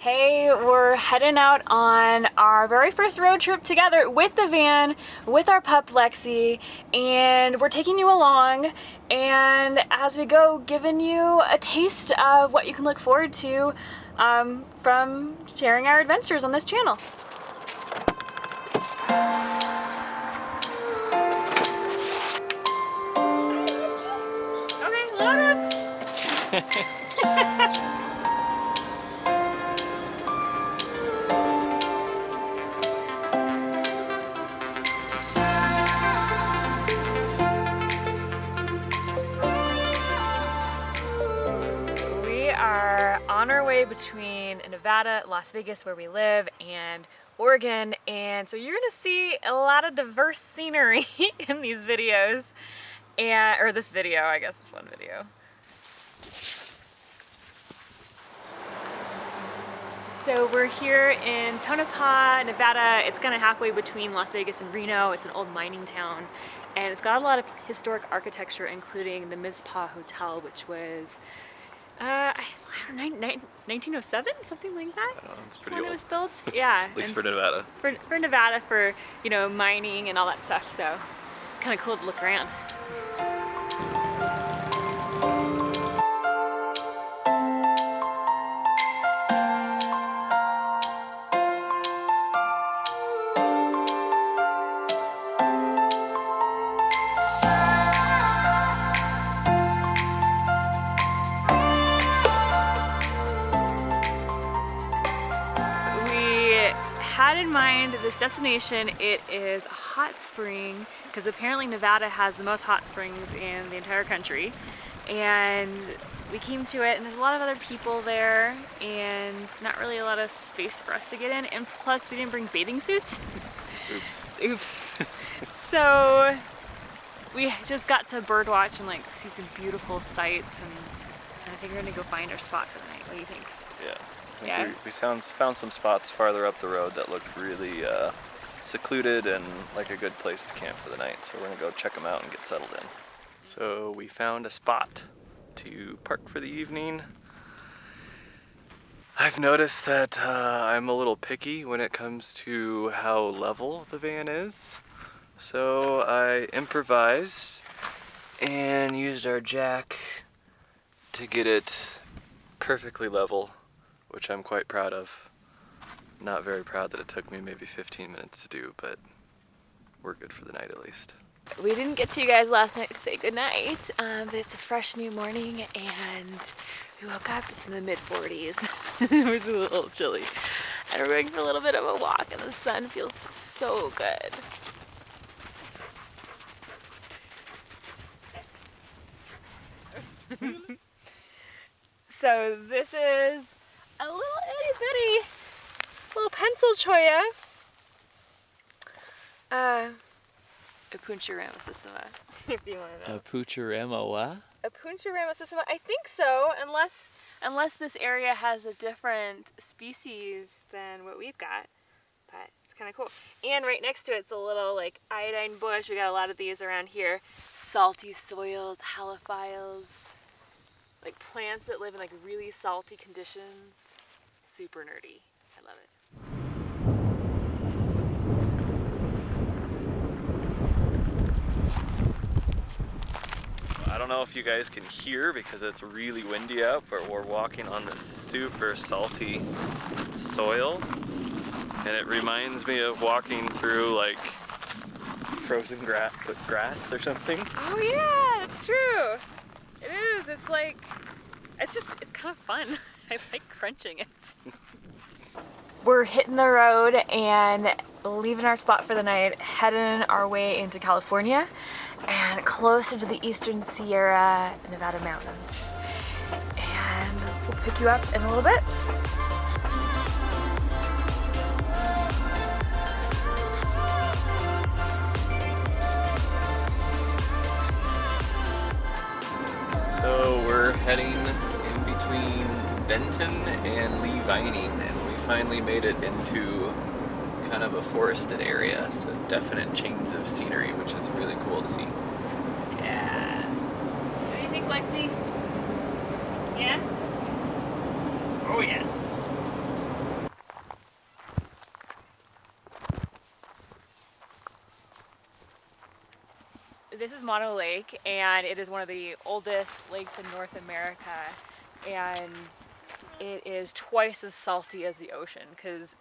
Hey, we're heading out on our very first road trip together with the van, with our pup Lexi, and we're taking you along, and as we go, giving you a taste of what you can look forward to from sharing our adventures on this channel. Okay, load up! On our way between Nevada, Las Vegas, where we live, and Oregon, and so you're gonna see a lot of diverse scenery in these videos, or this video, I guess it's one video. So we're here in Tonopah, Nevada. It's kind of halfway between Las Vegas and Reno. It's an old mining town, and it's got a lot of historic architecture, including the Mizpah Hotel, which was I don't know, 1907, something like that. It's pretty old. When it was built. Yeah. At least for Nevada. For Nevada, for, you know, mining and all that stuff. So it's kind of cool to look around. Had in mind this destination. It is a hot spring, because apparently Nevada has the most hot springs in the entire country, and we came to it and there's a lot of other people there and not really a lot of space for us to get in, and plus we didn't bring bathing suits. Oops. So we just got to birdwatch and like see some beautiful sights, and I think we're gonna go find our spot for the night. What do you think? Yeah. Yeah. We found some spots farther up the road that looked really secluded and like a good place to camp for the night. So we're gonna go check them out and get settled in. So we found a spot to park for the evening. I've noticed that I'm a little picky when it comes to how level the van is. So I improvised and used our jack to get it perfectly level, which I'm quite proud of. Not very proud that it took me maybe 15 minutes to do, but we're good for the night at least. We didn't get to you guys last night to say goodnight, but it's a fresh new morning and we woke up, it's in the mid-40s. It was a little chilly. And we're going for a little bit of a walk and the sun feels so good. So this is a little itty bitty little pencil cholla. Apuntia ramosissima, if you want to know. Apuntia what? Apuntia ramosissima, I think so, unless this area has a different species than what we've got. But it's kind of cool. And right next to it's a little like iodine bush. We got a lot of these around here. Salty soils, halophiles, like plants that live in like really salty conditions. Super nerdy. I love it. I don't know if you guys can hear because it's really windy out, but we're walking on this super salty soil, and it reminds me of walking through like frozen grass or something. Oh yeah, it's true. It is. It's like, it's kind of fun. I like crunching it. We're hitting the road and leaving our spot for the night, heading our way into California and closer to the Eastern Sierra Nevada mountains. And we'll pick you up in a little bit. So we're heading in between Benton and Lee Vining, and we finally made it into kind of a forested area, so definite change of scenery, which is really cool to see. Yeah. What do you think, Lexi? Yeah? Oh yeah. this is Mono Lake, and it is one of the oldest lakes in North America, and it is twice as salty as the ocean because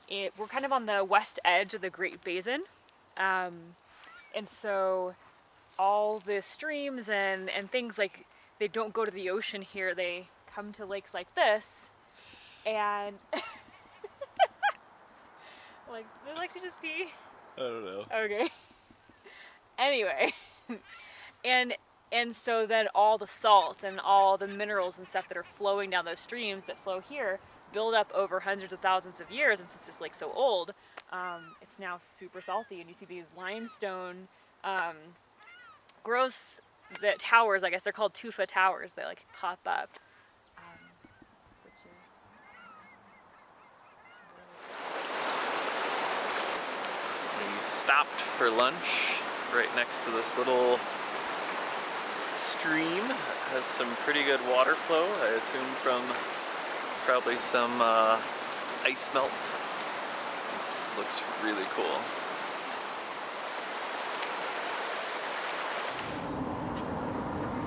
we're kind of on the west edge of the Great Basin, and so all the streams and things, like, they don't go to the ocean here, they come to lakes like this, and like, would you like to just pee? I don't know. Okay. Anyway, and so then all the salt and all the minerals and stuff that are flowing down those streams that flow here build up over hundreds of thousands of years, and since this lake's so old, it's now super salty, and you see these limestone growths, that towers, I guess they're called tufa towers, that like pop up, which is really... We stopped for lunch right next to this little stream. It has some pretty good water flow, I assume from probably some ice melt. It looks really cool.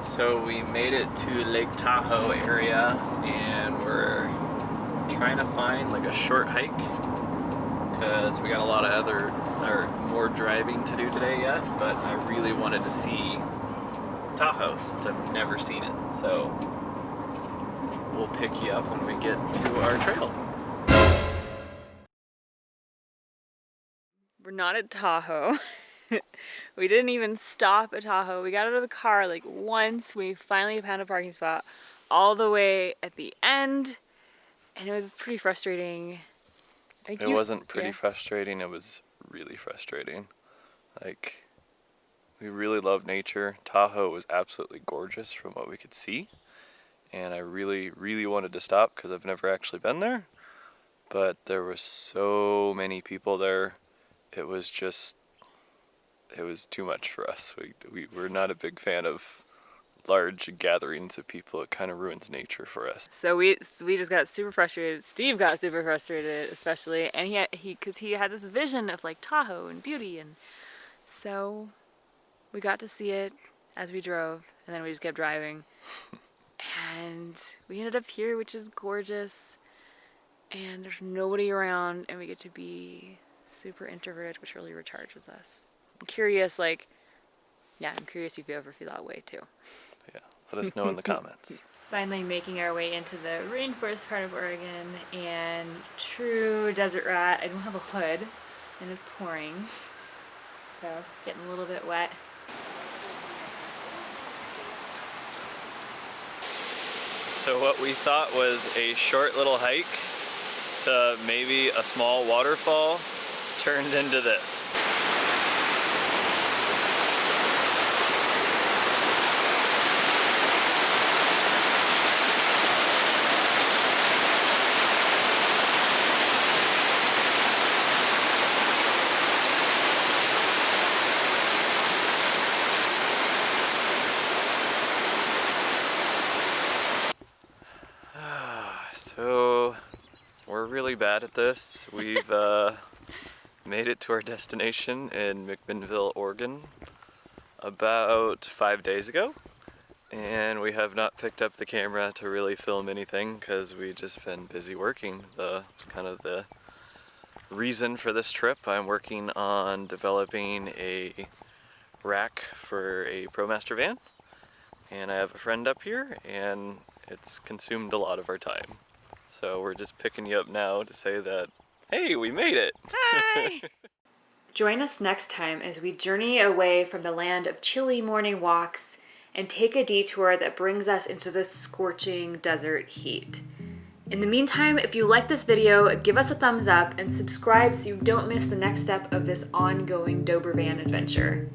So we made it to Lake Tahoe area, and we're trying to find like a short hike because we got a lot of more driving to do today yet, but I really wanted to see Tahoe since I've never seen it. So we'll pick you up when we get to our trail. We're not at Tahoe. We didn't even stop at Tahoe. We got out of the car like once. We finally found a parking spot all the way at the end, and it was pretty frustrating. Like, it wasn't pretty frustrating, it was really frustrating. Like, we really love nature. Tahoe was absolutely gorgeous from what we could see, and I really, really wanted to stop because I've never actually been there, but there were so many people there. It was too much for us. We're not a big fan of large gatherings of people. It kind of ruins nature for us. So we just got super frustrated. Steve got super frustrated, especially, and because he had this vision of like Tahoe and beauty, and so we got to see it as we drove, and then we just kept driving, and we ended up here, which is gorgeous, and there's nobody around, and we get to be super introverted, which really recharges us. I'm curious if you ever feel that way too. Yeah, let us know in the comments. Finally making our way into the rainforest part of Oregon, and true desert rat, I don't have a hood, and it's pouring, so getting a little bit wet. So what we thought was a short little hike to maybe a small waterfall turned into this. So we're really bad at this. We've made it to our destination in McMinnville, Oregon about 5 days ago, and we have not picked up the camera to really film anything because we've just been busy working. It's kind of the reason for this trip. I'm working on developing a rack for a ProMaster van, and I have a friend up here, and it's consumed a lot of our time. So we're just picking you up now to say that, hey, we made it! Hi! Join us next time as we journey away from the land of chilly morning walks and take a detour that brings us into the scorching desert heat. In the meantime, if you like this video, give us a thumbs up and subscribe so you don't miss the next step of this ongoing Dober van adventure.